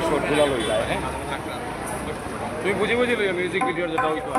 শর্টগুলো লই যায়, হ্যাঁ তুমি বুঝি বুঝি লইয়া মিউজিক ভিডিওর যেটা হইতো।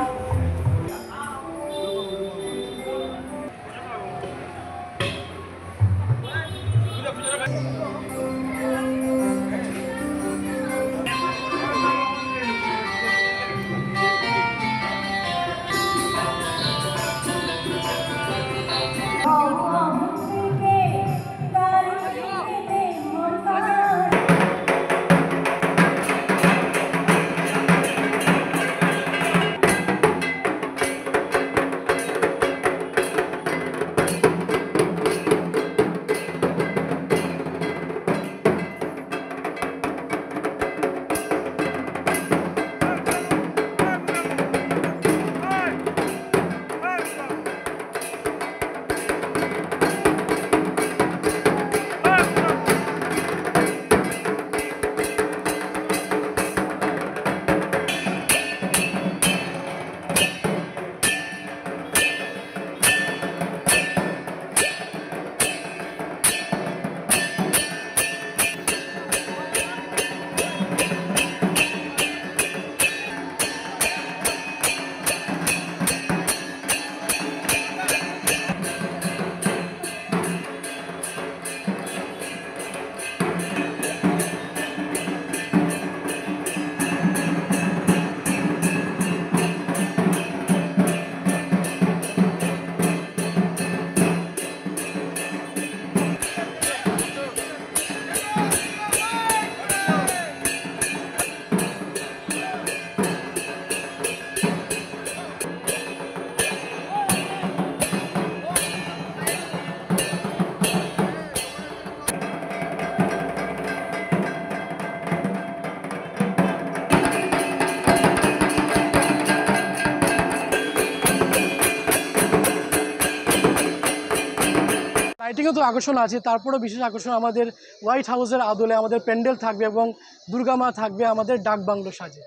লাইটিংও তো আকর্ষণ আছে, তারপরেও বিশেষ আকর্ষণ আমাদের হোয়াইট হাউসের আদলে আমাদের প্যান্ডেল থাকবে এবং দুর্গা মা থাকবে আমাদের ডাক বাংলো সাজে।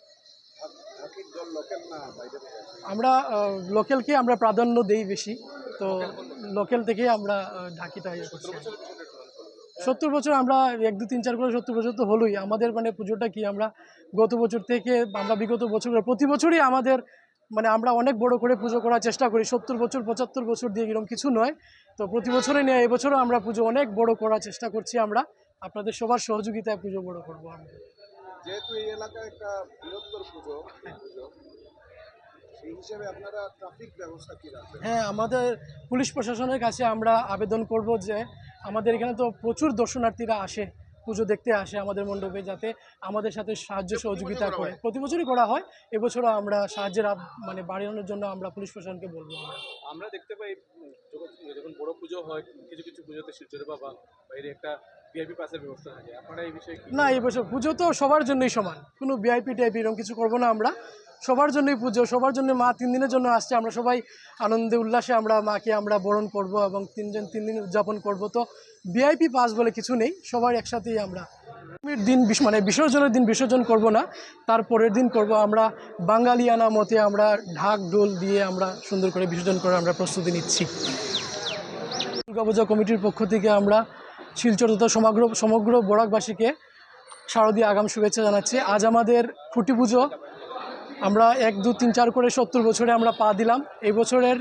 আমরা লোকালকে আমরা প্রাধান্য দেই বেশি, তো লোকাল থেকেই আমরা ঢাকিটা ইয়ে করছি। 70 বছর আমরা 1 2 3 4 করে 70 বছর তো হলোই আমাদের। মানে পুজোটা কি আমরা গত বছর থেকে আমরা বিগত বছর প্রতি বছরই আমাদের মানে আমরা অনেক বড় করে পুজো করার চেষ্টা করি। 70 বছর 75 বছর দিয়ে এরকম কিছু নয়, তো প্রতি বছরই নিয়ে এবছরও আমরা পুজো অনেক বড় করার চেষ্টা করছি। আমরা আপনাদের সবার সহযোগিতায় পুজো বড় করবো আমরা। যেহেতু এই এলাকায় একটা বৃহত্তর পুজো, সেই হিসেবে আপনারা ট্রাফিক ব্যবস্থা কি রাখবেন? হ্যাঁ, আমাদের পুলিশ প্রশাসনের কাছে আমরা আবেদন করব যে আমাদের এখানে তো প্রচুর দর্শনার্থীরা আসে, পুজো দেখতে আসে আমাদের মণ্ডপে, যাতে আমাদের সাথে সাহায্য সহযোগিতা করে। প্রতি বছরই করা হয়, এবছরও আমরা সাহায্যের মানে বাড়ানোর জন্য আমরা পুলিশ প্রশাসনকে বলবো। আমরা দেখতে পাই যখন বড় পুজো হয় কিছু কিছু পুজোতে শিলচর বা বাইরে একটা ভিআইপি পাসের ব্যবস্থা থাকে, আপনারা এই বিষয়ে না, এই বছর পুজো তো সবার জন্যই সমান, কোনো ভিআইপি টাইপি এরকম কিছু করবো না আমরা। সবার জন্যই পুজো, সবার জন্য মা 3 দিনের জন্য আসছে। আমরা সবাই আনন্দে উল্লাসে আমরা মাকে আমরা বরণ করব এবং 3 দিন উদযাপন করব। তো ভিআইপি পাস বলে কিছু নেই, সবার একসাথেই আমরা দিন মানে বিসর্জনের দিন বিসর্জন করব না, তারপরের দিন করব। আমরা বাঙালিয়ানা মতে আমরা ঢাক ঢোল দিয়ে আমরা সুন্দর করে বিসর্জন করে আমরা প্রস্তুতি নিচ্ছি। দুর্গাপূজা কমিটির পক্ষ থেকে আমরা শিলচর তথা সমগ্র বরাকবাসীকে শারদীয় আগাম শুভেচ্ছা জানাচ্ছি। আজ আমাদের খুঁটি পুজো, আমরা 1 2 3 4 করে 70 বছরে আমরা পা দিলাম। এই বছরের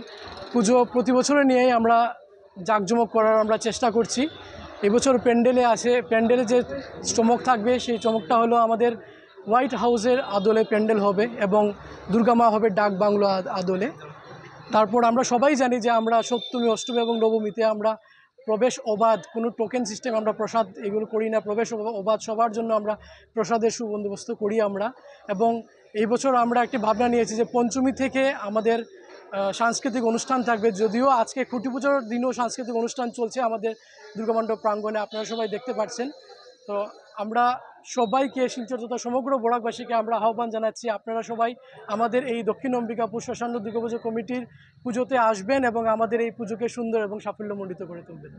পুজো প্রতি বছরে নিয়েই আমরা জাঁকজমক করার আমরা চেষ্টা করছি। এবছর প্যান্ডেলে যে চমক থাকবে সেই চমকটা হলো আমাদের হোয়াইট হাউসের আদলে প্যান্ডেল হবে এবং দুর্গা মা হবে ডাক বাংলো আদলে। তারপর আমরা সবাই জানি যে আমরা সপ্তমী অষ্টমী এবং নবমীতে আমরা প্রবেশ অবাধ, কোনো টোকেন সিস্টেম আমরা প্রসাদ এগুলো করি না। প্রবেশ অবাধ সবার জন্য আমরা প্রসাদের সুবন্দোবস্ত করি আমরা। এবং এই বছর আমরা একটি ভাবনা নিয়েছি যে পঞ্চমী থেকে আমাদের সাংস্কৃতিক অনুষ্ঠান থাকবে। যদিও আজকে খুঁটি পুজোর দিনও সাংস্কৃতিক অনুষ্ঠান চলছে আমাদের দুর্গামণ্ডপ প্রাঙ্গণে, আপনারা সবাই দেখতে পাচ্ছেন। তো আমরা সবাইকে শিলচর তথা সমগ্র বরাকবাসীকে আমরা আহ্বান জানাচ্ছি, আপনারা সবাই আমাদের এই দক্ষিণ অম্বিকাপুর শ্মশান দুর্গাপুজো কমিটির পুজোতে আসবেন এবং আমাদের এই পুজোকে সুন্দর এবং সাফল্যমণ্ডিত করে তুলবেন।